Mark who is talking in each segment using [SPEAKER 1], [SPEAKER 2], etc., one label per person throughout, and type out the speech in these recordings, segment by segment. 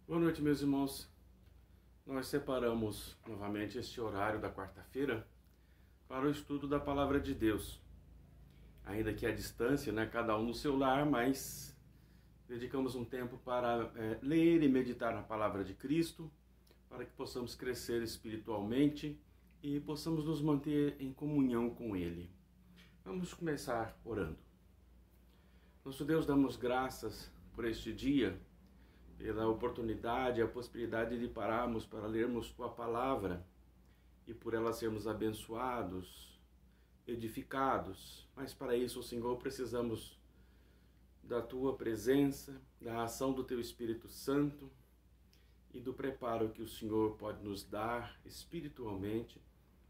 [SPEAKER 1] Boa noite, meus irmãos. Nós separamos novamente este horário da quarta-feira para o estudo da Palavra de Deus. Ainda que à distância, cada um no seu lar, mas dedicamos um tempo para ler e meditar na Palavra de Cristo, para que possamos crescer espiritualmente e possamos nos manter em comunhão com Ele. Vamos começar orando. Nosso Deus, damos graças por este dia, pela oportunidade, a possibilidade de pararmos para lermos Tua Palavra e por ela sermos abençoados, edificados. Mas para isso, Senhor, precisamos da Tua presença, da ação do Teu Espírito Santo e do preparo que o Senhor pode nos dar espiritualmente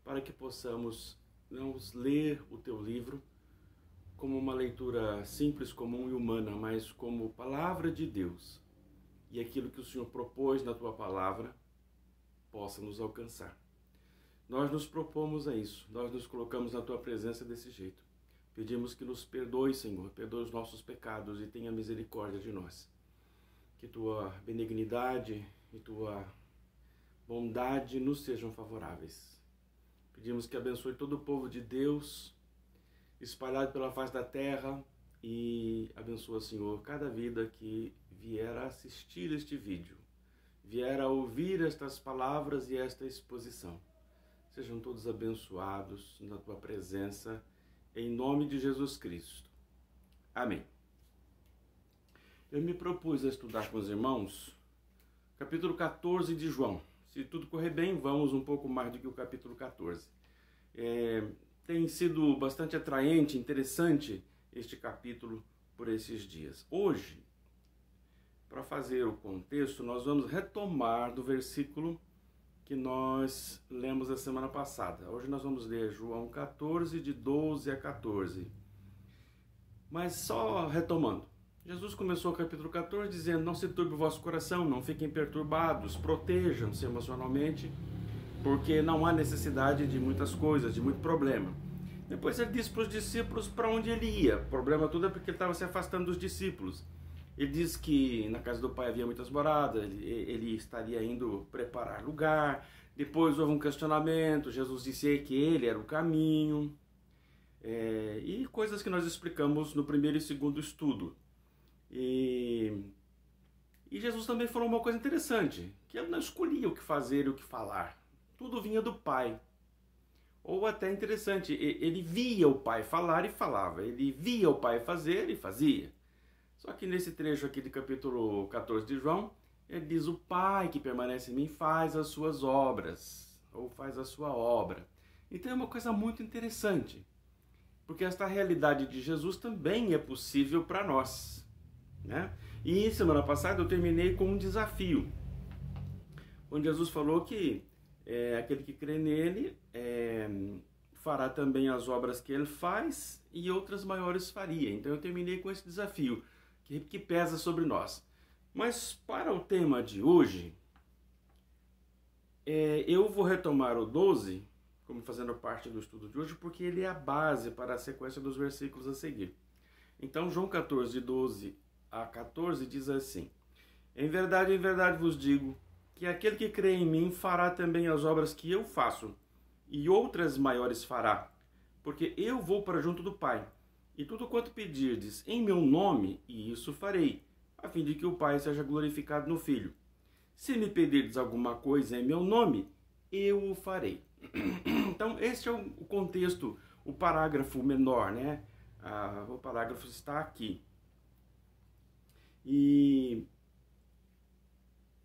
[SPEAKER 1] para que possamos não ler o Teu livro como uma leitura simples, comum e humana, mas como Palavra de Deus. E aquilo que o Senhor propôs na Tua Palavra possa nos alcançar. Nós nos propomos a isso, nós nos colocamos na Tua presença desse jeito. Pedimos que nos perdoe, Senhor, perdoe os nossos pecados e tenha misericórdia de nós. Que Tua benignidade e Tua bondade nos sejam favoráveis. Pedimos que abençoe todo o povo de Deus, espalhado pela face da terra, e abençoa, Senhor, cada vida que vier a assistir este vídeo, vier a ouvir estas palavras e esta exposição. Sejam todos abençoados na Tua presença, em nome de Jesus Cristo. Amém. Eu me propus a estudar com os irmãos capítulo 14 de João. Se tudo correr bem, vamos um pouco mais do que o capítulo 14. Tem sido bastante atraente, interessante este capítulo por esses dias. Hoje, para fazer o contexto, nós vamos retomar do versículo que nós lemos a semana passada. Hoje nós vamos ler João 14, de 12 a 14. Mas só retomando. Jesus começou o capítulo 14 dizendo: não se turbe o vosso coração, não fiquem perturbados, protejam-se emocionalmente, porque não há necessidade de muitas coisas, de muito problema. Depois ele disse para os discípulos para onde ele ia. O problema tudo é porque ele estava se afastando dos discípulos. Ele disse que na casa do Pai havia muitas moradas, ele estaria indo preparar lugar. Depois houve um questionamento, Jesus disse que ele era o caminho. E coisas que nós explicamos no primeiro e segundo estudo. E Jesus também falou uma coisa interessante, que ele não escolhia o que fazer e o que falar. Tudo vinha do Pai. Ou até interessante, ele via o Pai falar e falava, ele via o Pai fazer e fazia. Só que nesse trecho aqui do capítulo 14 de João, ele diz: o Pai que permanece em mim faz as suas obras, ou faz a sua obra. Então é uma coisa muito interessante, porque esta realidade de Jesus também é possível para nós, né? E semana passada eu terminei com um desafio, onde Jesus falou que aquele que crê nele fará também as obras que ele faz e outras maiores faria. Então eu terminei com esse desafio que pesa sobre nós. Mas para o tema de hoje, eu vou retomar o 12, como fazendo parte do estudo de hoje, porque ele é a base para a sequência dos versículos a seguir. Então João 14, 12 a 14 diz assim: em verdade vos digo, que aquele que crê em mim fará também as obras que eu faço, e outras maiores fará, porque eu vou para junto do Pai. E tudo quanto pedirdes em meu nome, e isso farei, a fim de que o Pai seja glorificado no Filho. Se me pedirdes alguma coisa em meu nome, eu o farei. Então, este é o contexto, o parágrafo menor, né? O parágrafo está aqui.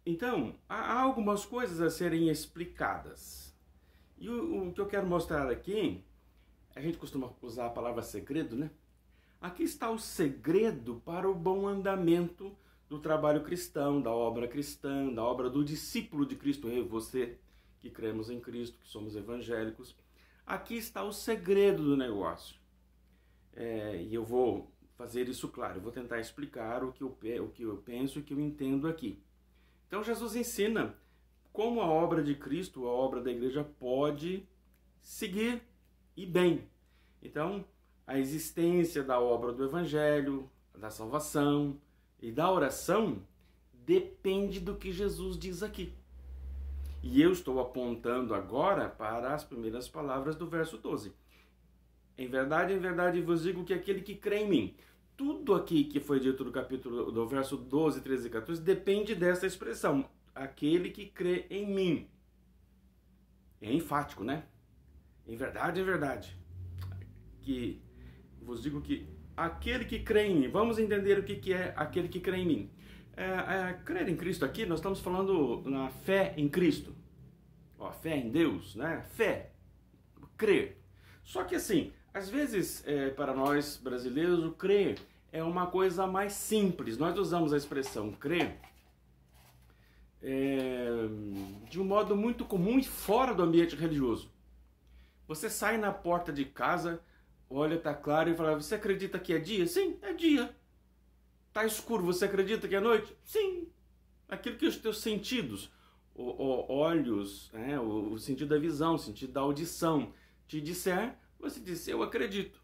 [SPEAKER 1] Então, há algumas coisas a serem explicadas. E o que eu quero mostrar aqui, a gente costuma usar a palavra segredo, né? Aqui está o segredo para o bom andamento do trabalho cristão, da obra cristã, da obra do discípulo de Cristo, eu e você, que cremos em Cristo, que somos evangélicos. Aqui está o segredo do negócio. E eu vou fazer isso claro, eu vou tentar explicar o que eu penso e o que eu entendo aqui. Então Jesus ensina como a obra de Cristo, a obra da igreja pode seguir e bem. Então, a existência da obra do Evangelho, da salvação e da oração depende do que Jesus diz aqui. E eu estou apontando agora para as primeiras palavras do verso 12. Em verdade vos digo que aquele que crê em mim. Tudo aqui que foi dito do verso 12, 13 e 14 depende dessa expressão. Aquele que crê em mim. É enfático, né? Em verdade. Que vos digo que aquele que crê em mim. Vamos entender o que é aquele que crê em mim. Crer em Cristo aqui, nós estamos falando na fé em Cristo. Fé em Deus, né? Fé. Crer. Só que assim, às vezes, para nós brasileiros, o crer é uma coisa mais simples. Nós usamos a expressão crer de um modo muito comum e fora do ambiente religioso. Você sai na porta de casa, olha, tá claro e fala, você acredita que é dia? Sim, é dia. Tá escuro, você acredita que é noite? Sim. Aquilo que os teus sentidos, olhos, o sentido da visão, o sentido da audição, te disser, você diz, eu acredito.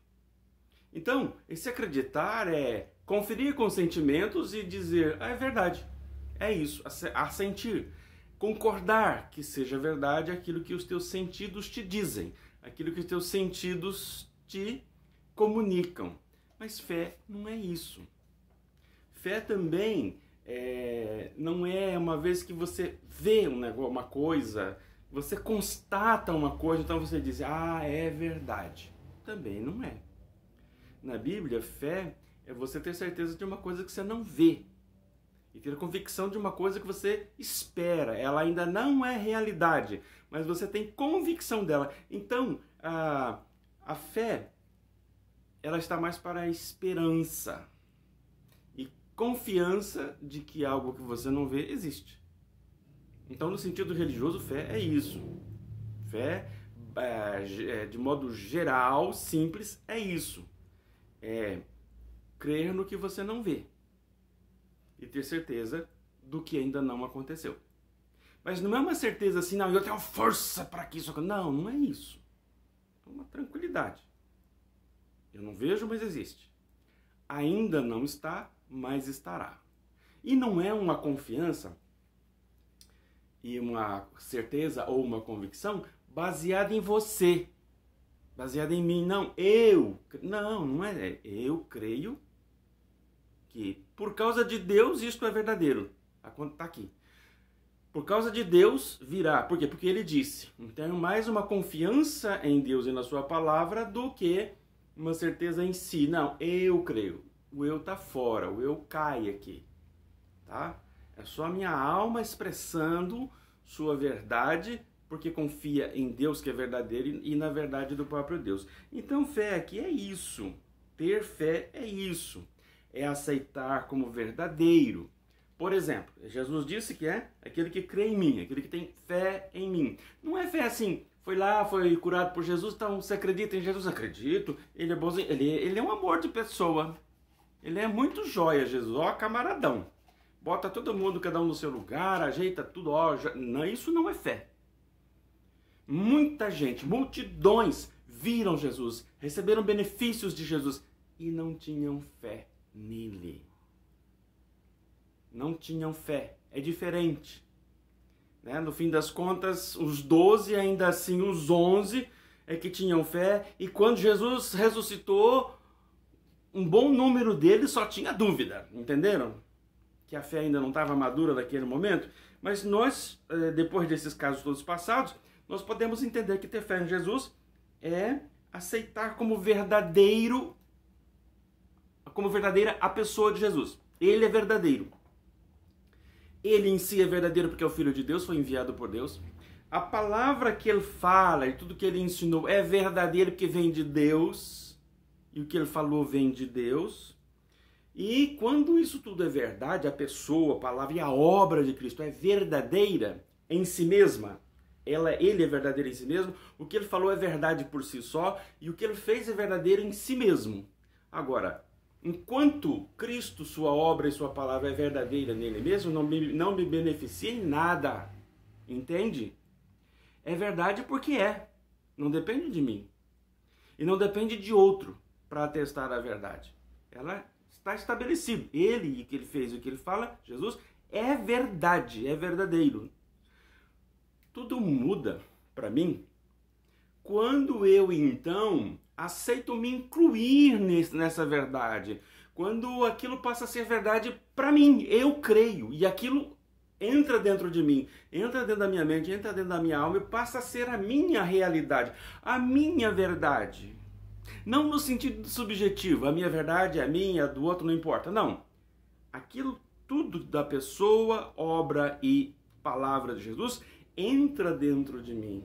[SPEAKER 1] Então, esse acreditar é conferir com os sentimentos e dizer, é verdade. É isso, assentir. Concordar que seja verdade aquilo que os teus sentidos te dizem, aquilo que os teus sentidos te comunicam. Mas fé não é isso. Fé também não é uma vez que você vê uma coisa, você constata uma coisa, então você diz, é verdade. Também não é. Na Bíblia, fé é você ter certeza de uma coisa que você não vê. E ter a convicção de uma coisa que você espera. Ela ainda não é realidade, mas você tem convicção dela. Então, a fé, ela está mais para a esperança e confiança de que algo que você não vê existe. Então, no sentido religioso, fé é isso. Fé, de modo geral, simples, é isso. É crer no que você não vê e ter certeza do que ainda não aconteceu. Mas não é uma certeza assim, não, eu tenho força para que isso aconteça. Não, não é isso. É uma tranquilidade. Eu não vejo, mas existe. Ainda não está, mas estará. E não é uma confiança e uma certeza ou uma convicção baseada em você, baseada em mim. Não, não é. Eu creio que por causa de Deus isto é verdadeiro. Está aqui. Por causa de Deus virá. Por quê? Porque ele disse. Então, mais uma confiança em Deus e na sua palavra do que uma certeza em si. Não, eu creio. O eu está fora, o eu cai aqui. Tá? É só a minha alma expressando sua verdade, porque confia em Deus que é verdadeiro e na verdade do próprio Deus. Então, fé aqui é isso. Ter fé é isso. É aceitar como verdadeiro. Por exemplo, Jesus disse que é aquele que crê em mim, aquele que tem fé em mim. Não é fé assim, foi lá, foi curado por Jesus, então você acredita em Jesus? Acredito, ele é bonzinho, ele é um amor de pessoa. Ele é muito joia, Jesus, camaradão. Bota todo mundo, cada um no seu lugar, ajeita tudo, não, isso não é fé. Muita gente, multidões viram Jesus, receberam benefícios de Jesus e não tinham fé nele. Não tinham fé. É diferente. Né? No fim das contas, os 12, ainda assim os 11 é que tinham fé. E quando Jesus ressuscitou, um bom número deles só tinha dúvida. Entenderam? Que a fé ainda não estava madura naquele momento. Mas nós, depois desses casos todos passados, nós podemos entender que ter fé em Jesus é aceitar como verdadeira a pessoa de Jesus. Ele é verdadeiro. Ele em si é verdadeiro porque é o Filho de Deus, foi enviado por Deus. A palavra que ele fala e tudo que ele ensinou é verdadeiro porque vem de Deus. E o que ele falou vem de Deus. E quando isso tudo é verdade, a pessoa, a palavra e a obra de Cristo é verdadeira em si mesma, ele é verdadeiro em si mesmo, o que ele falou é verdade por si só e o que ele fez é verdadeiro em si mesmo. Agora, enquanto Cristo, sua obra e sua palavra é verdadeira nele mesmo, não me beneficia em nada. Entende? É verdade porque é. Não depende de mim. E não depende de outro para atestar a verdade. Ela está estabelecido. Ele, o que ele fez e o que ele fala, Jesus, é verdade, é verdadeiro. Tudo muda para mim quando eu, então, aceito me incluir nessa verdade. Quando aquilo passa a ser verdade para mim, eu creio, e aquilo entra dentro de mim, entra dentro da minha mente, entra dentro da minha alma e passa a ser a minha realidade, a minha verdade. Não no sentido subjetivo, a minha verdade é a minha, a do outro não importa. Não. Aquilo tudo da pessoa, obra e palavra de Jesus entra dentro de mim.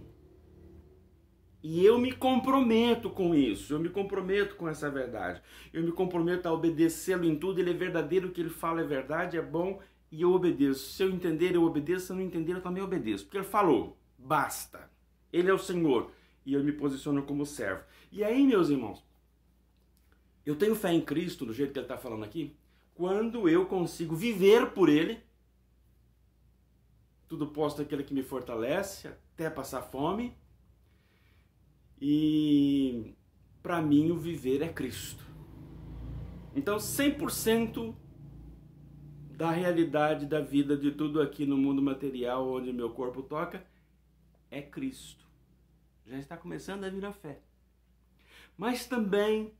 [SPEAKER 1] E eu me comprometo com isso, eu me comprometo com essa verdade. Eu me comprometo a obedecê-lo em tudo, ele é verdadeiro, o que ele fala é verdade, é bom, e eu obedeço. Se eu entender, eu obedeço, se eu não entender, eu também obedeço. Porque ele falou, basta. Ele é o Senhor, e eu me posiciono como servo. E aí, meus irmãos, eu tenho fé em Cristo, do jeito que ele está falando aqui, quando eu consigo viver por ele. Tudo posto aquele que me fortalece, até passar fome. E para mim o viver é Cristo. Então 100% da realidade da vida de tudo aqui no mundo material onde meu corpo toca é Cristo. Já está começando a vir a fé. Mas também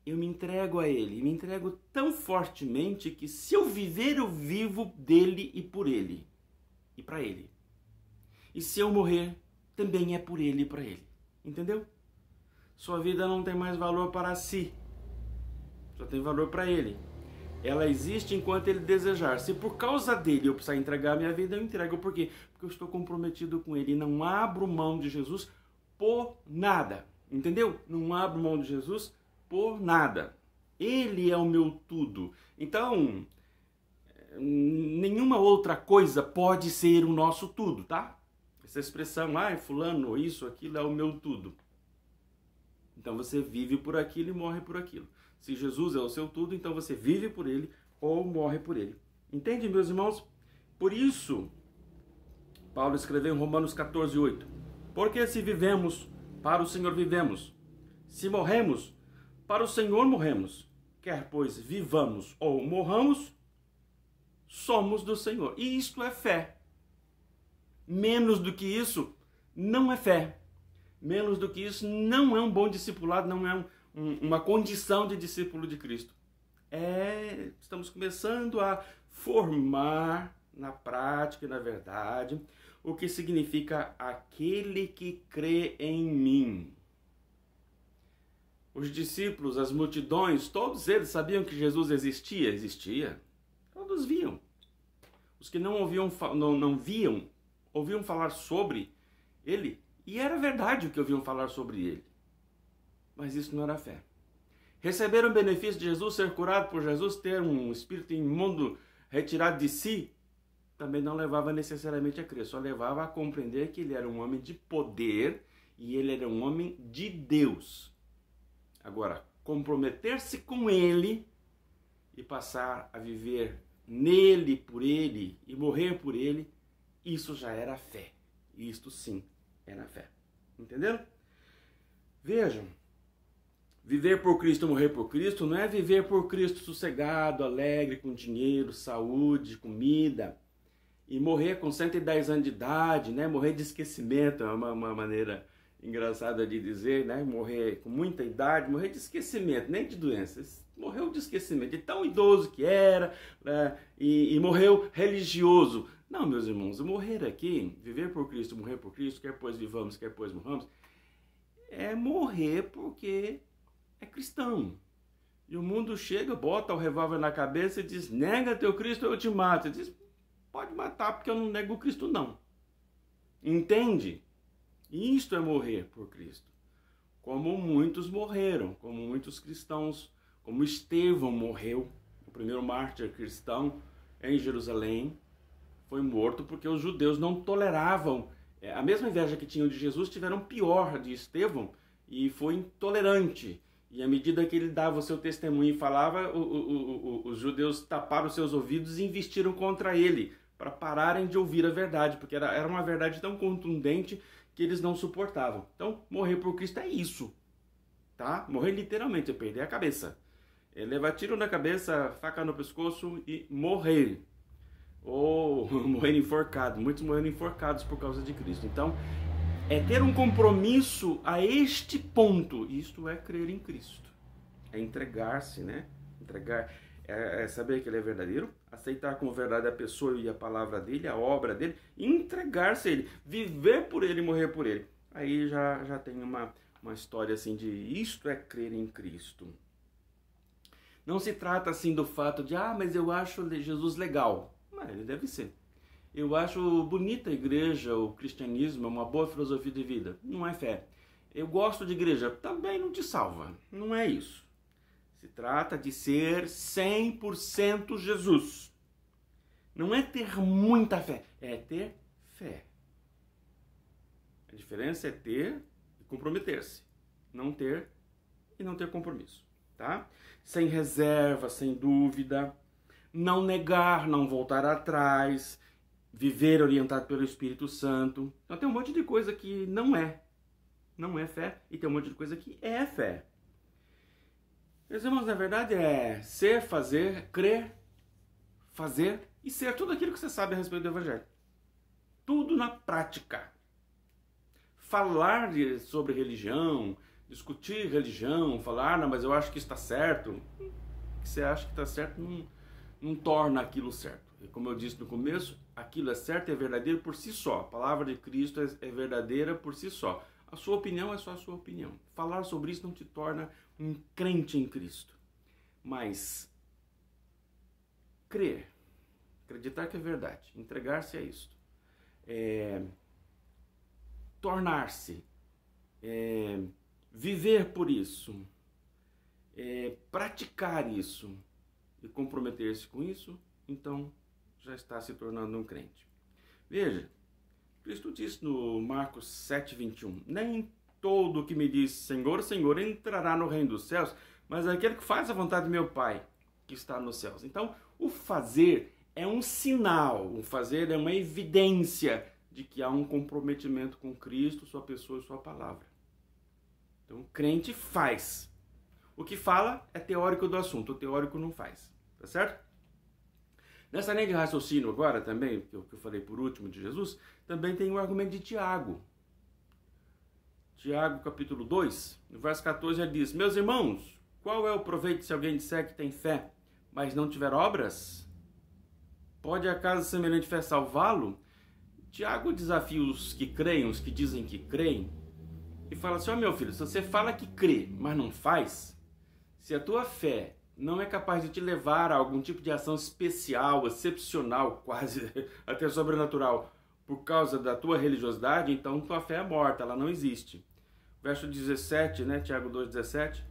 [SPEAKER 1] eu me entrego a Ele. Me entrego tão fortemente que se eu viver, eu vivo dele e por Ele. E para Ele. E se eu morrer, também é por Ele e para Ele. Entendeu? Sua vida não tem mais valor para si. Só tem valor para Ele. Ela existe enquanto Ele desejar. Se por causa dele eu precisar entregar a minha vida, eu entrego. Por quê? Porque eu estou comprometido com Ele. E não abro mão de Jesus por nada. Entendeu? Não abro mão de Jesus por nada. Ele é o meu tudo. Então, nenhuma outra coisa pode ser o nosso tudo, tá? Essa expressão, fulano, isso, aquilo é o meu tudo. Então você vive por aquilo e morre por aquilo. Se Jesus é o seu tudo, então você vive por ele ou morre por ele. Entende, meus irmãos? Por isso, Paulo escreveu em Romanos 14:8. Porque se vivemos, para o Senhor vivemos. Se morremos, para o Senhor morremos. Quer, pois, vivamos ou morramos, somos do Senhor. E isto é fé. Menos do que isso, não é fé. Menos do que isso, não é um bom discipulado, não é uma condição de discípulo de Cristo. Estamos começando a formar na prática e na verdade o que significa aquele que crê em mim. Os discípulos, as multidões, todos eles sabiam que Jesus existia? Existia. Todos viam. Os que não viam, ouviam falar sobre ele, e era verdade o que ouviam falar sobre ele. Mas isso não era fé. Receber o benefício de Jesus, ser curado por Jesus, ter um espírito imundo retirado de si, também não levava necessariamente a crer, só levava a compreender que ele era um homem de poder e ele era um homem de Deus. Agora, comprometer-se com ele e passar a viver nele, por ele e morrer por ele, isso já era fé. Isto sim era fé. Entenderam? Vejam, viver por Cristo, morrer por Cristo, não é viver por Cristo sossegado, alegre, com dinheiro, saúde, comida, e morrer com 110 anos de idade, né? Morrer de esquecimento, é uma maneira engraçada de dizer, né? Morrer com muita idade, morrer de esquecimento, nem de doenças. Morreu de esquecimento, de tão idoso que era, né? e morreu religioso. Não, meus irmãos, morrer aqui, viver por Cristo, morrer por Cristo, quer pois vivamos, quer pois morramos, é morrer porque é cristão. E o mundo chega, bota o revólver na cabeça e diz, nega teu Cristo, eu te mato. Ele diz, pode matar porque eu não nego o Cristo não. Entende? Isto é morrer por Cristo. Como muitos morreram, como muitos cristãos, como Estevão morreu, o primeiro mártir cristão em Jerusalém, foi morto porque os judeus não toleravam. A mesma inveja que tinham de Jesus, tiveram pior de Estevão e foi intolerante. E à medida que ele dava o seu testemunho e falava, os judeus taparam seus ouvidos e investiram contra ele, para pararem de ouvir a verdade, porque era uma verdade tão contundente que eles não suportavam. Então, morrer por Cristo é isso, tá? Morrer literalmente, é perder a cabeça. É levar tiro na cabeça, faca no pescoço e morrer. ou morrendo enforcado. Muitos morrendo enforcados por causa de Cristo. Então, é ter um compromisso a este ponto. Isto é crer em Cristo. É entregar-se, né? É saber que Ele é verdadeiro, aceitar como verdade a pessoa e a palavra dele, a obra dele, e entregar-se a Ele, viver por Ele e morrer por Ele. Aí já tem uma história assim de isto é crer em Cristo. Não se trata assim do fato de, mas eu acho Jesus legal. Mas ele deve ser. Eu acho bonita a igreja, o cristianismo, é uma boa filosofia de vida. Não é fé. Eu gosto de igreja. Também não te salva. Não é isso. Se trata de ser 100% Jesus. Não é ter muita fé. É ter fé. A diferença é ter e comprometer-se. Não ter e não ter compromisso. Tá? Sem reserva, sem dúvida. Não negar, não voltar atrás. Viver orientado pelo Espírito Santo. Então tem um monte de coisa que não é fé, e tem um monte de coisa que é fé. Meus irmãos, na verdade é ser, fazer, crer, fazer e ser tudo aquilo que você sabe a respeito do Evangelho. Tudo na prática. Falar sobre religião, discutir religião, falar, não, mas eu acho que isso está certo. O que você acha que está certo não torna aquilo certo. E como eu disse no começo, aquilo é certo e é verdadeiro por si só. A palavra de Cristo é verdadeira por si só. A sua opinião é só a sua opinião. Falar sobre isso não te torna um crente em Cristo. Mas crer, acreditar que é verdade, entregar-se a isto, tornar-se, viver por isso, praticar isso e comprometer-se com isso, então já está se tornando um crente. Veja, Cristo disse no Marcos 7:21, nem todo que me diz Senhor, Senhor entrará no reino dos céus, mas aquele que faz a vontade do meu Pai que está nos céus. Então, o fazer é um sinal, o fazer é uma evidência de que há um comprometimento com Cristo, sua pessoa e sua palavra. Então, o crente faz. O que fala é teórico do assunto, o teórico não faz. Tá certo? Nessa linha de raciocínio agora também, que eu falei por último de Jesus, também tem o argumento de Tiago. Tiago capítulo 2, no verso 14 ele diz, meus irmãos, qual é o proveito se alguém disser que tem fé, mas não tiver obras? Pode acaso semelhante fé salvá-lo? Tiago desafia os que creem, os que dizem que creem, e fala assim, meu filho, se você fala que crê, mas não faz, se a tua fé não é capaz de te levar a algum tipo de ação especial, excepcional, quase até sobrenatural, por causa da tua religiosidade, então tua fé é morta, ela não existe. Verso 17, né, Tiago 2,17.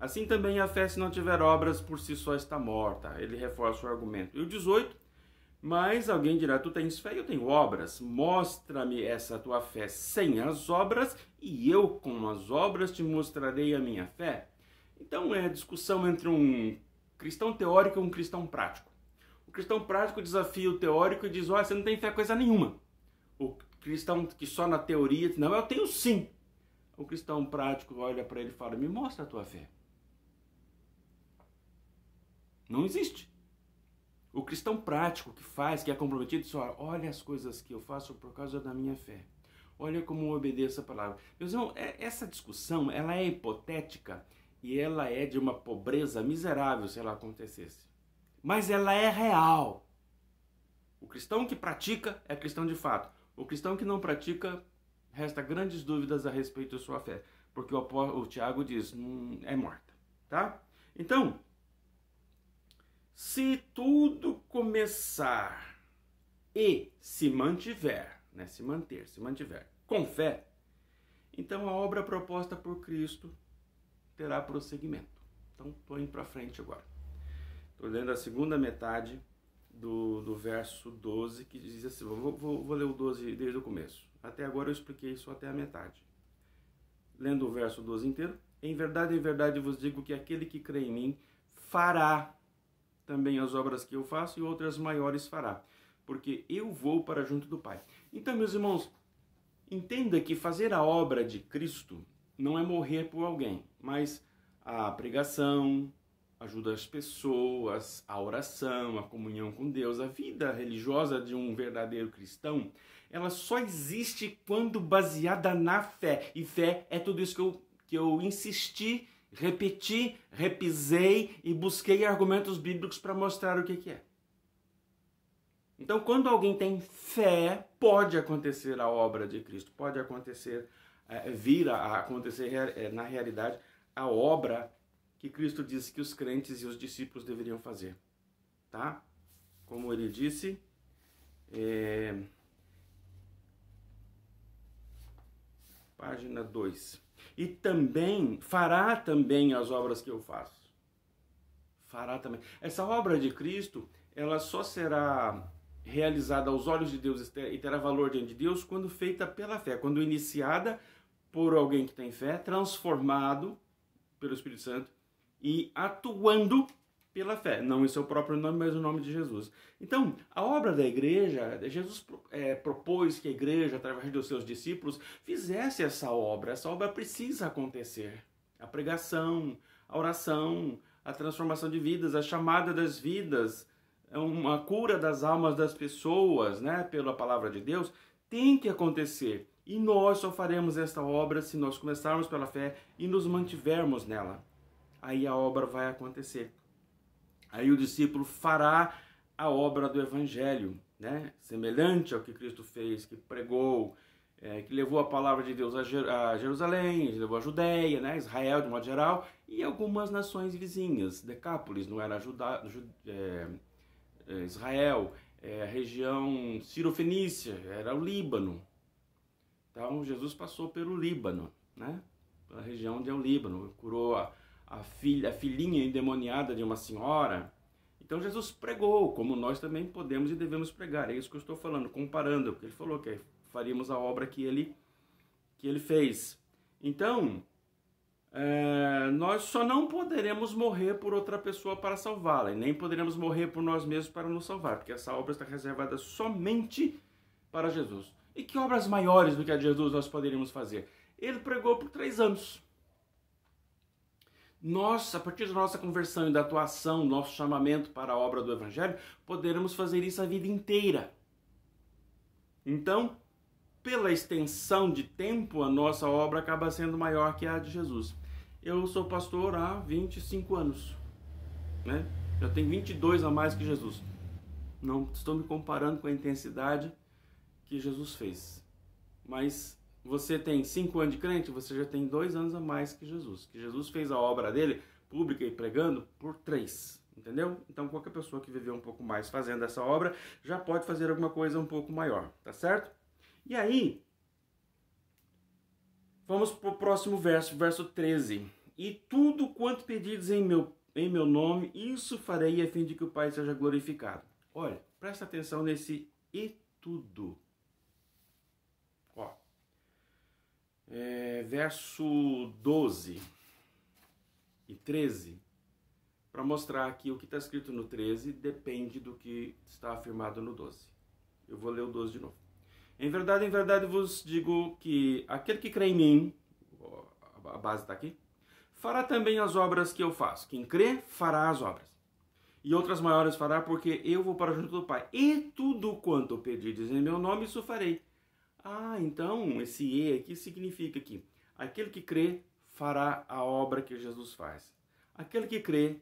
[SPEAKER 1] Assim também a fé, se não tiver obras, por si só está morta. Ele reforça o argumento. E o 18, mas alguém dirá, tu tens fé e eu tenho obras. Mostra-me essa tua fé sem as obras, e eu com as obras te mostrarei a minha fé. Então é a discussão entre um cristão teórico e um cristão prático. O cristão prático desafia o teórico e diz, você não tem fé coisa nenhuma. O cristão que só na teoria diz, não, eu tenho sim. O cristão prático olha para ele e fala, me mostra a tua fé. Não existe. O cristão prático que faz, que é comprometido, diz, olha as coisas que eu faço por causa da minha fé. Olha como eu obedeço a palavra. Meus irmãos, essa discussão, ela é hipotética e ela é de uma pobreza miserável se ela acontecesse. Mas ela é real. O cristão que pratica é cristão de fato. O cristão que não pratica, resta grandes dúvidas a respeito da sua fé. Porque o Tiago diz, é morta. Tá? Então, se tudo começar e se mantiver, né, se mantiver com fé, então a obra proposta por Cristo terá prosseguimento. Então, estou indo para frente agora. Estou lendo a segunda metade do verso 12, que diz assim, vou ler o 12 desde o começo. Até agora eu expliquei só até a metade. Lendo o verso 12 inteiro, em verdade vos digo que aquele que crê em mim fará também as obras que eu faço e outras maiores fará, porque eu vou para junto do Pai. Então, meus irmãos, entenda que fazer a obra de Cristo não é morrer por alguém, mas a pregação, ajuda as pessoas, a oração, a comunhão com Deus, a vida religiosa de um verdadeiro cristão, ela só existe quando baseada na fé. E fé é tudo isso que eu insisti, repeti, repisei e busquei argumentos bíblicos para mostrar o que é. Então, quando alguém tem fé, pode acontecer a obra de Cristo, pode acontecer, vir a acontecer na realidade a obra que Cristo disse que os crentes e os discípulos deveriam fazer, tá? Como ele disse, página 2. E também, fará também as obras que eu faço. Fará também. Essa obra de Cristo, ela só será realizada aos olhos de Deus e terá valor diante de Deus quando feita pela fé, quando iniciada por alguém que tem fé, transformado pelo Espírito Santo e atuando pela fé. Não em seu próprio nome, mas no nome de Jesus. Então, a obra da igreja, Jesus propôs que a igreja, através dos seus discípulos, fizesse essa obra. Essa obra precisa acontecer. A pregação, a oração, a transformação de vidas, a chamada das vidas, uma cura das almas das pessoas, né, pela palavra de Deus, tem que acontecer. E nós só faremos esta obra se nós começarmos pela fé e nos mantivermos nela. Aí a obra vai acontecer. Aí o discípulo fará a obra do Evangelho, né? Semelhante ao que Cristo fez, que pregou, que levou a palavra de Deus a Jerusalém, levou a Judéia, né? Israel de modo geral, e algumas nações vizinhas. Decápolis não era Israel, a região Ciro-Fenícia, era o Líbano. Então Jesus passou pelo Líbano, né? Pela região onde é o Líbano, curou a filhinha endemoniada de uma senhora. Então Jesus pregou, como nós também podemos e devemos pregar. É isso que eu estou falando, comparando, porque ele falou que faríamos a obra que ele fez. Então, nós só não poderemos morrer por outra pessoa para salvá-la, e nem poderemos morrer por nós mesmos para nos salvar, porque essa obra está reservada somente para Jesus. E que obras maiores do que a de Jesus nós poderíamos fazer? Ele pregou por 3 anos. Nós, a partir da nossa conversão e da atuação, nosso chamamento para a obra do Evangelho, poderemos fazer isso a vida inteira. Então, pela extensão de tempo, a nossa obra acaba sendo maior que a de Jesus. Eu sou pastor há 25 anos, né? Eu tenho 22 a mais que Jesus. Não estou me comparando com a intensidade que Jesus fez. Mas você tem 5 anos de crente, você já tem 2 anos a mais que Jesus. Que Jesus fez a obra dele, pública e pregando, por 3. Entendeu? Então qualquer pessoa que viveu um pouco mais fazendo essa obra, já pode fazer alguma coisa um pouco maior. Tá certo? E aí, vamos para o próximo verso, verso 13. E tudo quanto pedides em meu nome, isso farei a fim de que o Pai seja glorificado. Olha, presta atenção nesse e tudo. Ó, verso 12 e 13, para mostrar que o que está escrito no 13 depende do que está afirmado no 12. Eu vou ler o 12 de novo. Em verdade vos digo que aquele que crê em mim, a base está aqui, fará também as obras que eu faço. Quem crê, fará as obras. E outras maiores fará, porque eu vou para junto do Pai. E tudo quanto pedides em meu nome, isso farei. Então esse E aqui significa que aquele que crê fará a obra que Jesus faz. Aquele que crê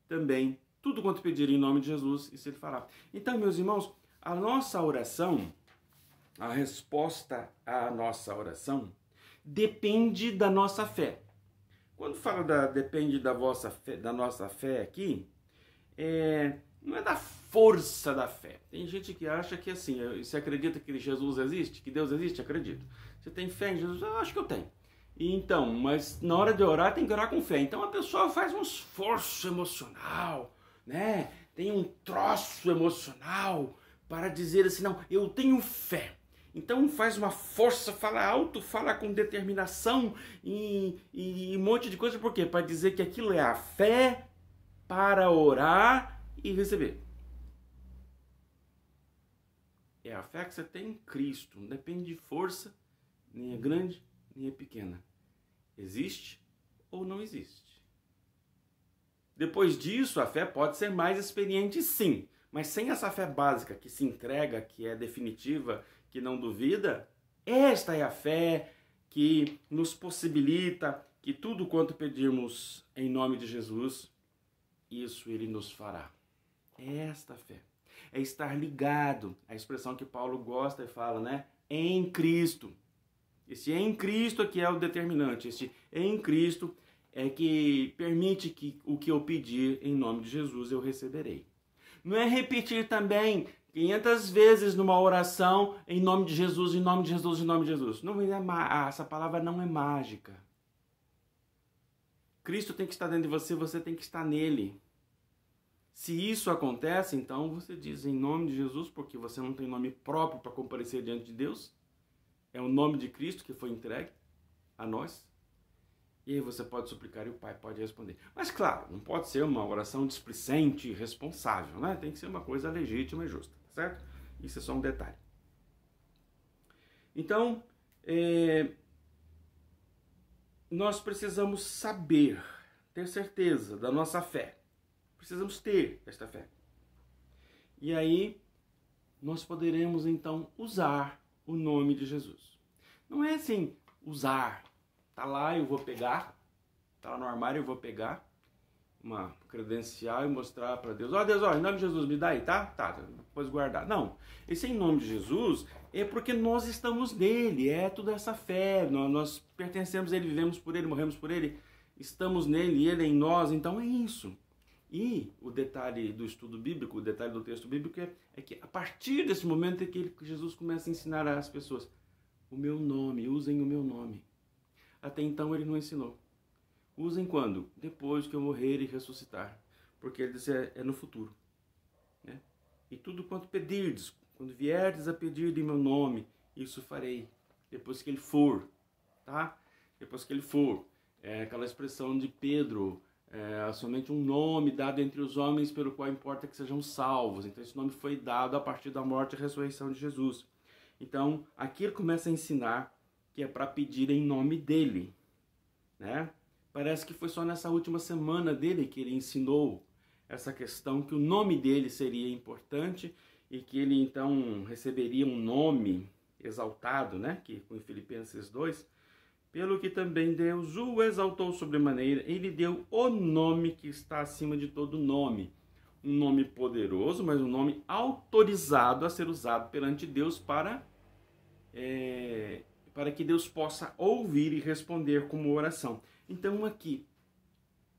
[SPEAKER 1] também, tudo quanto pedir em nome de Jesus, isso ele fará. Então, meus irmãos, a nossa oração, a resposta à nossa oração, depende da nossa fé. Quando fala depende da nossa fé aqui, não é da força da fé. Tem gente que acha que assim, você acredita que Jesus existe, que Deus existe? Acredito. Você tem fé em Jesus? Eu acho que eu tenho. Então, mas na hora de orar tem que orar com fé. Então a pessoa faz um esforço emocional, né? Tem um troço emocional para dizer assim, não, eu tenho fé. Então faz uma força, fala alto, fala com determinação e um monte de coisa. Por quê? Para dizer que aquilo é a fé para orar e receber. É a fé que você tem em Cristo. Não depende de força, nem é grande, nem é pequena. Existe ou não existe. Depois disso, a fé pode ser mais experiente, sim. Mas sem essa fé básica, que se entrega, que é definitiva, que não duvida, esta é a fé que nos possibilita que tudo quanto pedirmos em nome de Jesus, isso Ele nos fará. É esta fé. É estar ligado, a expressão que Paulo gosta e fala, né? Em Cristo. Esse em Cristo aqui é o determinante. Esse em Cristo é que permite que o que eu pedir em nome de Jesus eu receberei. Não é repetir também 500 vezes numa oração em nome de Jesus, em nome de Jesus, em nome de Jesus. Não é, essa palavra não é mágica. Cristo tem que estar dentro de você, você tem que estar nele. Se isso acontece, então você diz em nome de Jesus, porque você não tem nome próprio para comparecer diante de Deus. É o nome de Cristo que foi entregue a nós. E aí você pode suplicar e o Pai pode responder. Mas claro, não pode ser uma oração displicente e irresponsável, né? Tem que ser uma coisa legítima e justa, certo? Isso é só um detalhe. Então, nós precisamos saber, ter certeza da nossa fé. Precisamos ter esta fé. E aí, nós poderemos então usar o nome de Jesus. Não é assim, usar. Tá lá, eu vou pegar. Tá lá no armário, eu vou pegar uma credencial e mostrar para Deus. Ó, Deus, ó, em nome de Jesus, me dá aí, tá? Tá, depois guardar. Não, esse em nome de Jesus é porque nós estamos nele, é toda essa fé. Nós pertencemos a ele, vivemos por ele, morremos por ele, estamos nele e ele é em nós, então é isso. E o detalhe do estudo bíblico, o detalhe do texto bíblico é que a partir desse momento é que Jesus começa a ensinar às pessoas o meu nome, usem o meu nome. Até então ele não ensinou. Usem quando? Depois que eu morrer e ressuscitar. Porque ele disse é no futuro. Né? E tudo quanto pedirdes, quando vierdes a pedir em meu nome, isso farei. Depois que ele for. Tá? Depois que ele for. É aquela expressão de Pedro, somente um nome dado entre os homens pelo qual importa que sejam salvos. Então esse nome foi dado a partir da morte e ressurreição de Jesus. Então aqui ele começa a ensinar que é para pedir em nome dele. Né? Parece que foi só nessa última semana dele que ele ensinou essa questão que o nome dele seria importante e que ele então receberia um nome exaltado, né? Que em Filipenses 2, pelo que também Deus o exaltou sobremaneira, ele deu o nome que está acima de todo nome. Um nome poderoso, mas um nome autorizado a ser usado perante Deus para que Deus possa ouvir e responder como oração. Então aqui,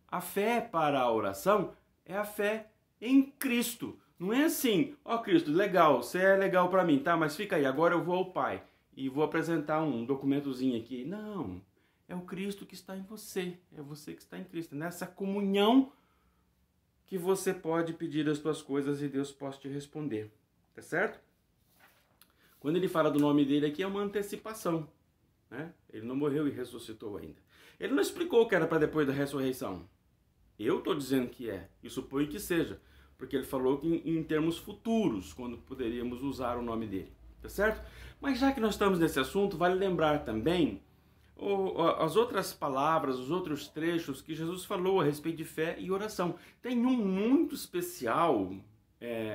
[SPEAKER 1] a fé para a oração é a fé em Cristo. Não é assim, ó Cristo, legal, você é legal para mim, tá? Mas fica aí, agora eu vou ao Pai e vou apresentar um documentozinho aqui. Não, é o Cristo que está em você, é você que está em Cristo. Nessa comunhão que você pode pedir as suas coisas e Deus possa te responder, tá certo? Quando ele fala do nome dele aqui, é uma antecipação. Né? Ele não morreu e ressuscitou ainda. Ele não explicou que era para depois da ressurreição. Eu estou dizendo que é, e suponho que seja, porque ele falou que em termos futuros, quando poderíamos usar o nome dele. Tá certo? Mas já que nós estamos nesse assunto, vale lembrar também as outras palavras, os outros trechos que Jesus falou a respeito de fé e oração. Tem um muito especial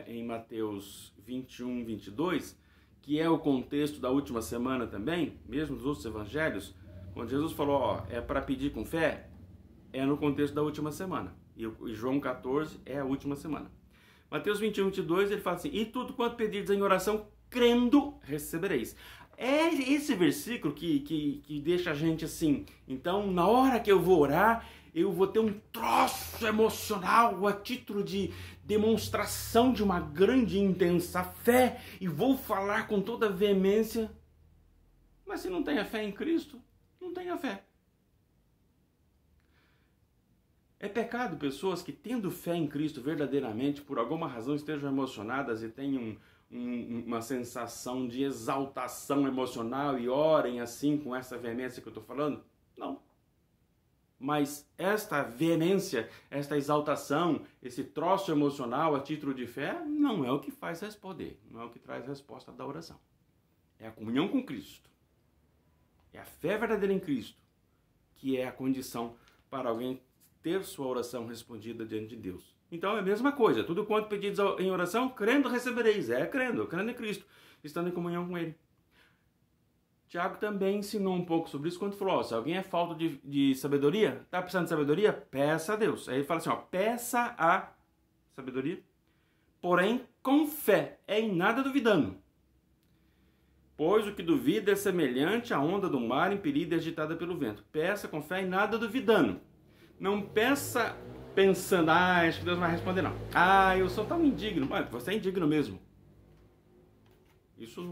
[SPEAKER 1] em Mateus 21, 22, que é o contexto da última semana também, mesmo dos outros evangelhos, quando Jesus falou, ó, é para pedir com fé, é no contexto da última semana. E João 14 é a última semana. Mateus 21, 22, ele fala assim, e tudo quanto pedirdes em oração, crendo, recebereis. É esse versículo que deixa a gente assim, então na hora que eu vou orar, eu vou ter um troço emocional a título de demonstração de uma grande e intensa fé e vou falar com toda veemência. Mas se não tem a fé em Cristo, não tem a fé. É pecado pessoas que, tendo fé em Cristo verdadeiramente, por alguma razão estejam emocionadas e tenham uma sensação de exaltação emocional e orem assim com essa veemência que eu estou falando? Não. Mas esta veemência, esta exaltação, esse troço emocional a título de fé, não é o que faz responder, não é o que traz resposta da oração. É a comunhão com Cristo. É a fé verdadeira em Cristo que é a condição para alguém ter sua oração respondida diante de Deus. Então é a mesma coisa, tudo quanto pedidos em oração, crendo recebereis. Crendo em Cristo, estando em comunhão com Ele. Tiago também ensinou um pouco sobre isso quando falou, se alguém é falta de sabedoria, está precisando de sabedoria, peça a Deus. Aí ele fala assim, peça a sabedoria, porém com fé, em nada duvidando. Pois o que duvida é semelhante à onda do mar impelida e agitada pelo vento. Peça com fé, em nada duvidando. Não peça pensando, acho que Deus vai responder, não. Eu sou tão indigno. Mas você é indigno mesmo. Isso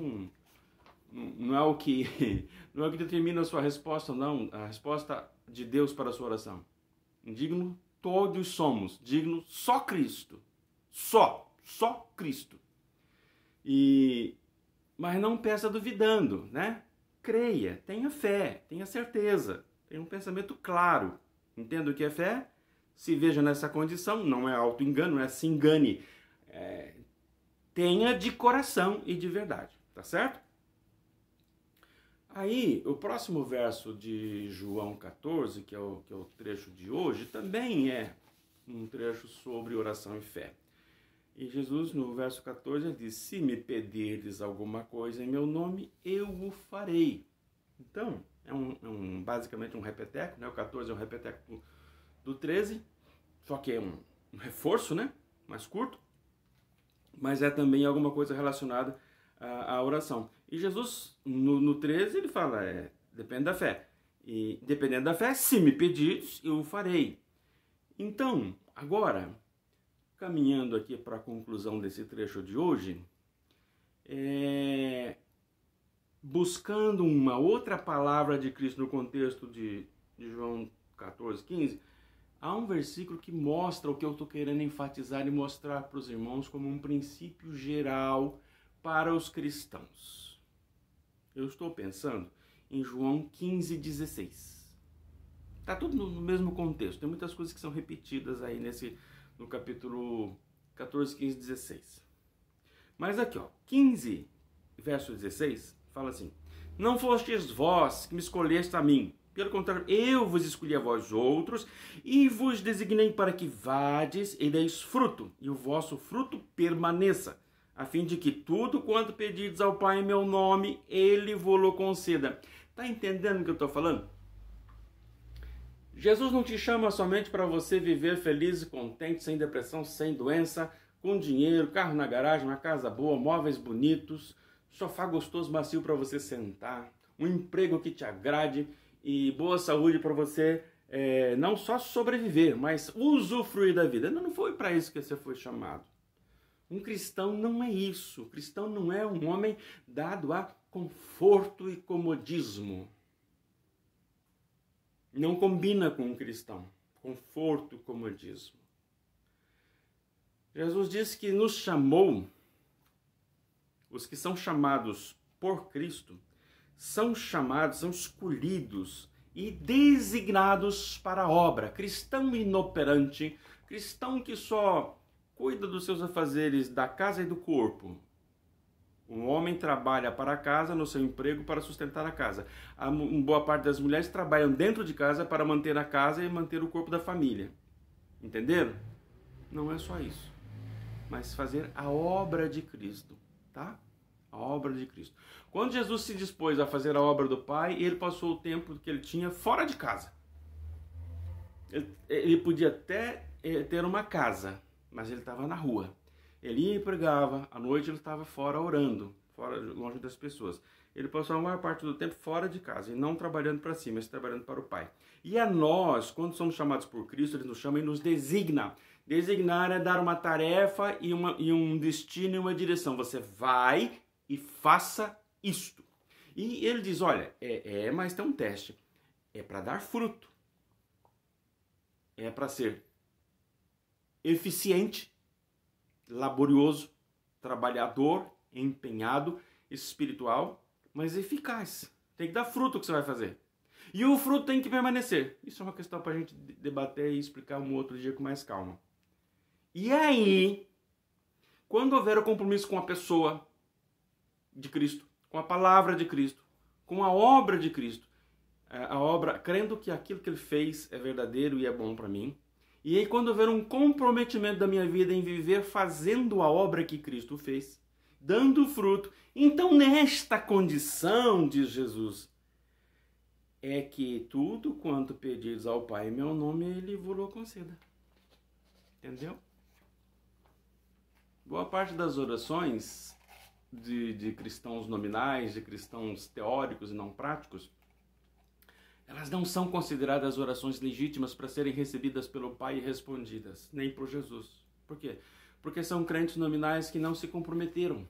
[SPEAKER 1] não é o que determina a sua resposta, não. A resposta de Deus para a sua oração. Indigno todos somos. Digno só Cristo. Só Cristo. Mas não peça duvidando, né? Creia, tenha fé, tenha certeza, tenha um pensamento claro. Entenda o que é fé, se veja nessa condição, não é auto-engano, não é se engane. Tenha de coração e de verdade, tá certo? Aí, o próximo verso de João 14, que é o trecho de hoje, também é um trecho sobre oração e fé. E Jesus, no verso 14, ele diz, se me pedirdes alguma coisa em meu nome, eu o farei. Então, é basicamente um repeteco, né? O 14 é um repeteco do 13, só que é um reforço, né? Mais curto, mas é também alguma coisa relacionada à oração. E Jesus, no 13, ele fala, depende da fé. E dependendo da fé, se me pedires, eu o farei. Então, agora, caminhando aqui para a conclusão desse trecho de hoje, buscando uma outra palavra de Cristo no contexto de João 14, 15, há um versículo que mostra o que eu estou querendo enfatizar e mostrar para os irmãos como um princípio geral para os cristãos. Eu estou pensando em João 15, 16. Está tudo no mesmo contexto, tem muitas coisas que são repetidas aí no capítulo 14, 15, 16. Mas aqui, 15, verso 16, fala assim, não fostes vós que me escolheste a mim, pelo contrário, eu vos escolhi a vós outros, e vos designei para que vades e deis fruto, e o vosso fruto permaneça, a fim de que tudo quanto pedides ao Pai em meu nome, Ele vos-lo conceda. Está entendendo o que eu estou falando? Jesus não te chama somente para você viver feliz e contente, sem depressão, sem doença, com dinheiro, carro na garagem, uma casa boa, móveis bonitos, sofá gostoso, macio para você sentar, um emprego que te agrade e boa saúde para você não só sobreviver, mas usufruir da vida. Não foi para isso que você foi chamado. Um cristão não é isso. O cristão não é um homem dado a conforto e comodismo. Não combina com um cristão, conforto e comodismo. Jesus disse que nos chamou, os que são chamados por Cristo, são chamados, são escolhidos e designados para a obra. Cristão inoperante, cristão que só cuida dos seus afazeres da casa e do corpo. Um homem trabalha para a casa, no seu emprego, para sustentar a casa. Uma boa parte das mulheres trabalham dentro de casa para manter a casa e manter o corpo da família. Entenderam? Não é só isso. Mas fazer a obra de Cristo, tá? A obra de Cristo. Quando Jesus se dispôs a fazer a obra do Pai, ele passou o tempo que ele tinha fora de casa. Ele podia até ter uma casa, mas ele estava na rua. Ele ia e pregava, à noite ele estava fora orando, fora, longe das pessoas. Ele passou a maior parte do tempo fora de casa, e não trabalhando para si, mas trabalhando para o Pai. E a nós, quando somos chamados por Cristo, Ele nos chama e nos designa. Designar é dar uma tarefa e um destino e uma direção. Você vai e faça isto. E Ele diz, olha, mas tem um teste. É para dar fruto. É para ser eficiente, laborioso, trabalhador, empenhado, espiritual, mas eficaz. Tem que dar fruto o que você vai fazer. E o fruto tem que permanecer. Isso é uma questão para a gente debater e explicar um outro dia com mais calma. E aí, quando houver o compromisso com a pessoa de Cristo, com a palavra de Cristo, com a obra de Cristo, a obra, crendo que aquilo que ele fez é verdadeiro e é bom para mim, E aí, quando houver um comprometimento da minha vida em viver fazendo a obra que Cristo fez, dando fruto, então nesta condição, diz Jesus, é que tudo quanto pedires ao Pai em meu nome, Ele vos conceda. Entendeu? Boa parte das orações de cristãos nominais, de cristãos teóricos e não práticos, elas não são consideradas orações legítimas para serem recebidas pelo Pai e respondidas, nem por Jesus. Por quê? Porque são crentes nominais que não se comprometeram,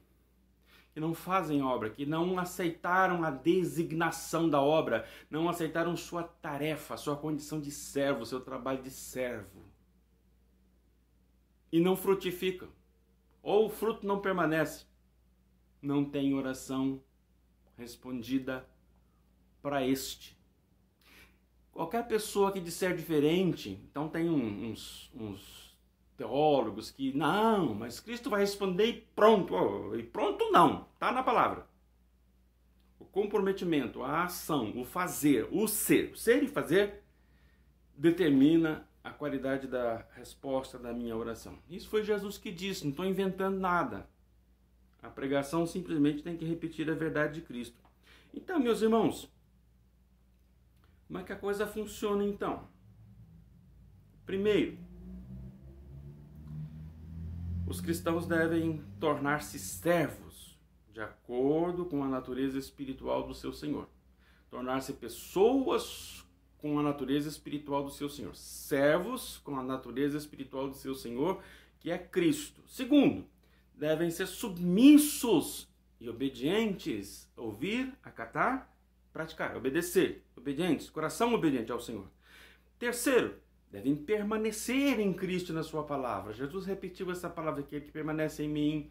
[SPEAKER 1] que não fazem obra, que não aceitaram a designação da obra, não aceitaram sua tarefa, sua condição de servo, seu trabalho de servo. E não frutificam. Ou o fruto não permanece. Não tem oração respondida para este. Qualquer pessoa que disser diferente, então tem uns teólogos que, não, mas Cristo vai responder e pronto. Oh, e pronto não, está na palavra. O comprometimento, a ação, o fazer, o ser e fazer, determina a qualidade da resposta da minha oração. Isso foi Jesus que disse, não estou inventando nada. A pregação simplesmente tem que repetir a verdade de Cristo. Então, meus irmãos, como é que a coisa funciona então? Primeiro, os cristãos devem tornar-se servos de acordo com a natureza espiritual do seu Senhor. Tornar-se pessoas com a natureza espiritual do seu Senhor. Servos com a natureza espiritual do seu Senhor, que é Cristo. Segundo, devem ser submissos e obedientes, ouvir, acatar, praticar, obedecer, obedientes, coração obediente ao Senhor. Terceiro, devem permanecer em Cristo na sua palavra. Jesus repetiu essa palavra aqui, que permanece em mim,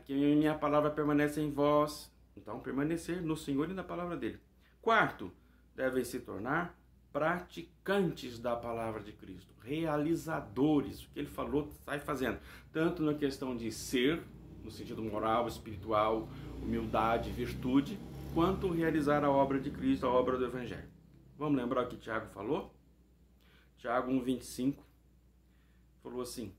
[SPEAKER 1] que minha palavra permanece em vós. Então, permanecer no Senhor e na palavra dele. Quarto, devem se tornar praticantes da palavra de Cristo, realizadores, o que ele falou, sai fazendo, tanto na questão de ser, no sentido moral, espiritual, humildade, virtude, quanto realizar a obra de Cristo, a obra do Evangelho. Vamos lembrar o que Tiago falou? Tiago 1,25 falou assim: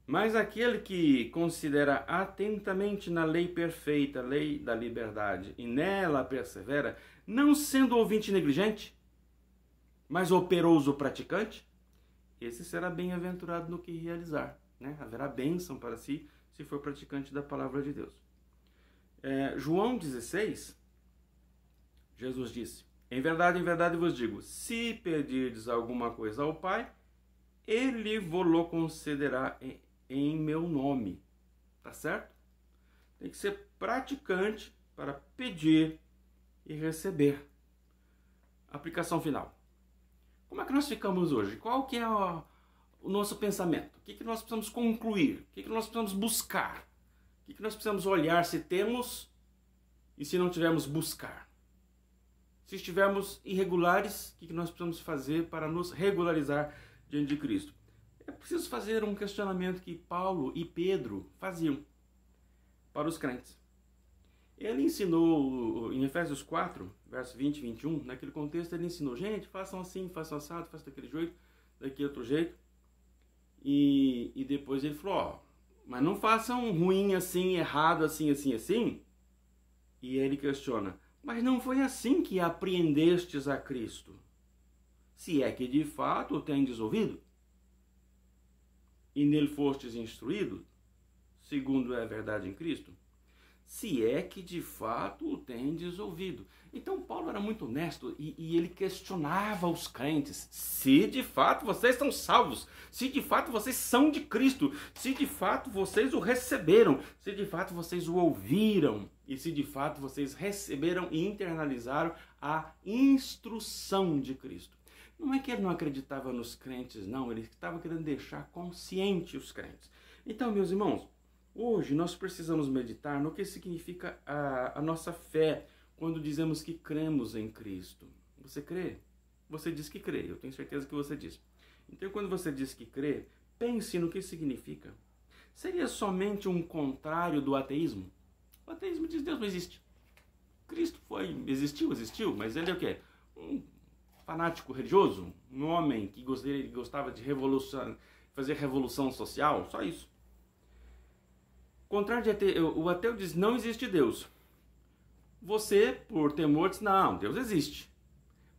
[SPEAKER 1] mas aquele que considera atentamente na lei perfeita, lei da liberdade, e nela persevera, não sendo ouvinte negligente, mas operoso praticante, esse será bem-aventurado no que realizar. Né? Haverá bênção para si, se for praticante da palavra de Deus. João 16, Jesus disse: em verdade vos digo, se pedirdes alguma coisa ao Pai, Ele vos concederá em meu nome. Tá certo? Tem que ser praticante para pedir e receber. Aplicação final. Como é que nós ficamos hoje? Qual que é o nosso pensamento? O que nós precisamos concluir? O que nós precisamos buscar? O que nós precisamos olhar se temos e se não tivermos buscar? Se estivermos irregulares, o que nós precisamos fazer para nos regularizar diante de Cristo? É preciso fazer um questionamento que Paulo e Pedro faziam para os crentes. Ele ensinou, em Efésios 4, verso 20 e 21, naquele contexto ele ensinou, gente, façam assim, façam assado, façam daquele jeito, daquele outro jeito. E depois ele falou, mas não façam ruim assim, errado assim, assim, assim. E ele questiona, mas não foi assim que apreendestes a Cristo? Se é que de fato o tendes ouvido, e nele fostes instruído, segundo é a verdade em Cristo, se é que de fato o tendes ouvido. Então Paulo era muito honesto e ele questionava os crentes, se de fato vocês estão salvos, se de fato vocês são de Cristo, se de fato vocês o receberam, se de fato vocês o ouviram, e se de fato vocês receberam e internalizaram a instrução de Cristo. Não é que ele não acreditava nos crentes, não, ele estava querendo deixar consciente os crentes. Então, meus irmãos, hoje nós precisamos meditar no que significa a nossa fé quando dizemos que cremos em Cristo. Você crê? Você diz que crê, eu tenho certeza que você diz. Então, quando você diz que crê, pense no que significa. Seria somente um contrário do ateísmo? O ateísmo diz que Deus não existe. Cristo existiu, mas ele é o quê? fanático religioso, um homem que gostava de fazer revolução social, só isso. O contrário de ateu, o ateu diz, não existe Deus. Você, por temor, diz, não, Deus existe.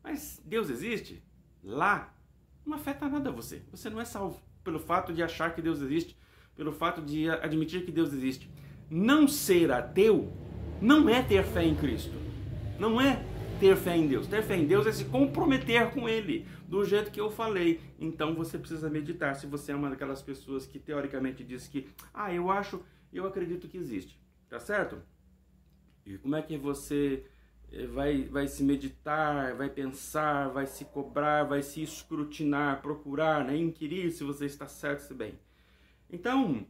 [SPEAKER 1] Mas Deus existe? Lá, não afeta nada a você. Você não é salvo pelo fato de achar que Deus existe, pelo fato de admitir que Deus existe. Não ser ateu não é ter fé em Cristo. Não é ter fé em Deus. Ter fé em Deus é se comprometer com Ele, do jeito que eu falei. Então você precisa meditar. Se você é uma daquelas pessoas que teoricamente diz que, eu acredito que existe. Tá certo? E como é que você vai se meditar, vai pensar, vai se cobrar, vai se escrutinar, procurar, né, inquirir se você está certo, se bem. Então,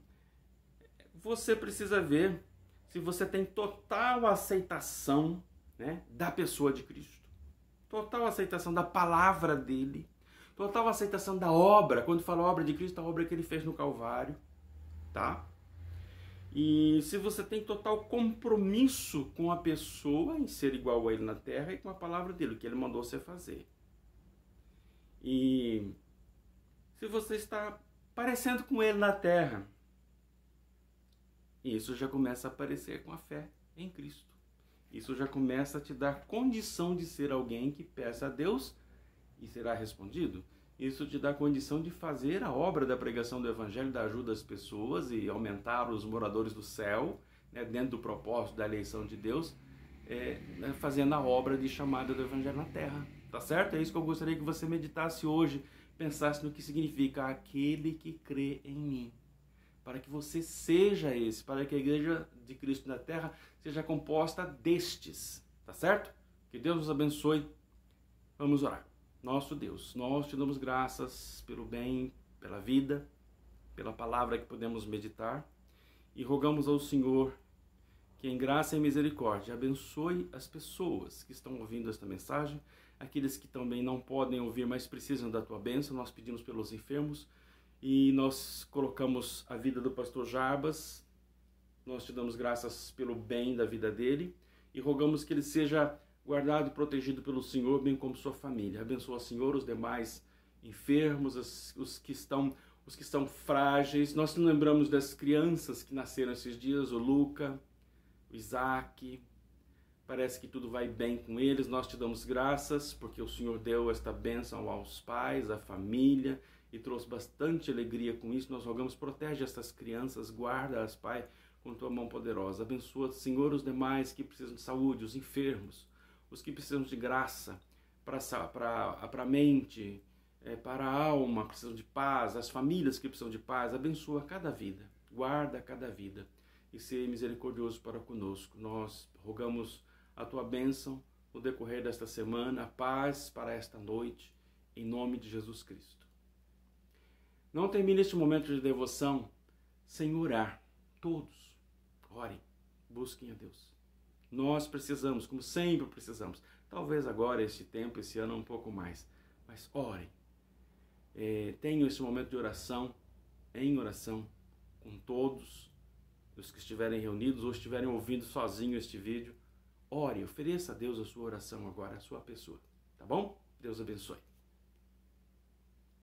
[SPEAKER 1] você precisa ver se você tem total aceitação, né, da pessoa de Cristo. Total aceitação da palavra dele. Total aceitação da obra. Quando fala obra de Cristo, a obra que ele fez no Calvário. Tá? E se você tem total compromisso com a pessoa em ser igual a ele na terra e com a palavra dele, o que ele mandou você fazer. E se você está parecendo com ele na terra, isso já começa a aparecer com a fé em Cristo. Isso já começa a te dar condição de ser alguém que peça a Deus e será respondido. Isso te dá condição de fazer a obra da pregação do Evangelho, da ajuda às pessoas e aumentar os moradores do céu, né, dentro do propósito da eleição de Deus, fazendo a obra de chamada do Evangelho na terra. Tá certo? É isso que eu gostaria que você meditasse hoje, pensasse no que significa aquele que crê em mim. Para que você seja esse, para que a Igreja de Cristo na terra seja composta destes. Tá certo? Que Deus nos abençoe. Vamos orar. Nosso Deus, nós te damos graças pelo bem, pela vida, pela palavra que podemos meditar e rogamos ao Senhor que em graça e misericórdia abençoe as pessoas que estão ouvindo esta mensagem, aqueles que também não podem ouvir, mas precisam da tua bênção. Nós pedimos pelos enfermos e nós colocamos a vida do pastor Jarbas, nós te damos graças pelo bem da vida dele e rogamos que ele seja guardado e protegido pelo Senhor, bem como sua família. Abençoa, Senhor, os demais enfermos, os que estão frágeis. Nós nos lembramos das crianças que nasceram esses dias, o Luca, o Isaac. Parece que tudo vai bem com eles. Nós te damos graças, porque o Senhor deu esta bênção aos pais, à família, e trouxe bastante alegria com isso. Nós rogamos, protege estas crianças, guarda-as, Pai, com tua mão poderosa. Abençoa, Senhor, os demais que precisam de saúde, os enfermos, os que precisam de graça para a mente, para a alma, precisam de paz, as famílias que precisam de paz. Abençoa cada vida, guarda cada vida e seja misericordioso para conosco. Nós rogamos a tua bênção no decorrer desta semana, a paz para esta noite, em nome de Jesus Cristo. Não termine este momento de devoção sem orar. Todos orem, busquem a Deus. Nós precisamos, como sempre precisamos. Talvez agora, este tempo, esse ano, um pouco mais. Mas orem. Tenham esse momento de oração, em oração, com todos os que estiverem reunidos ou estiverem ouvindo sozinho este vídeo. Ore, ofereça a Deus a sua oração agora, a sua pessoa. Tá bom? Deus abençoe.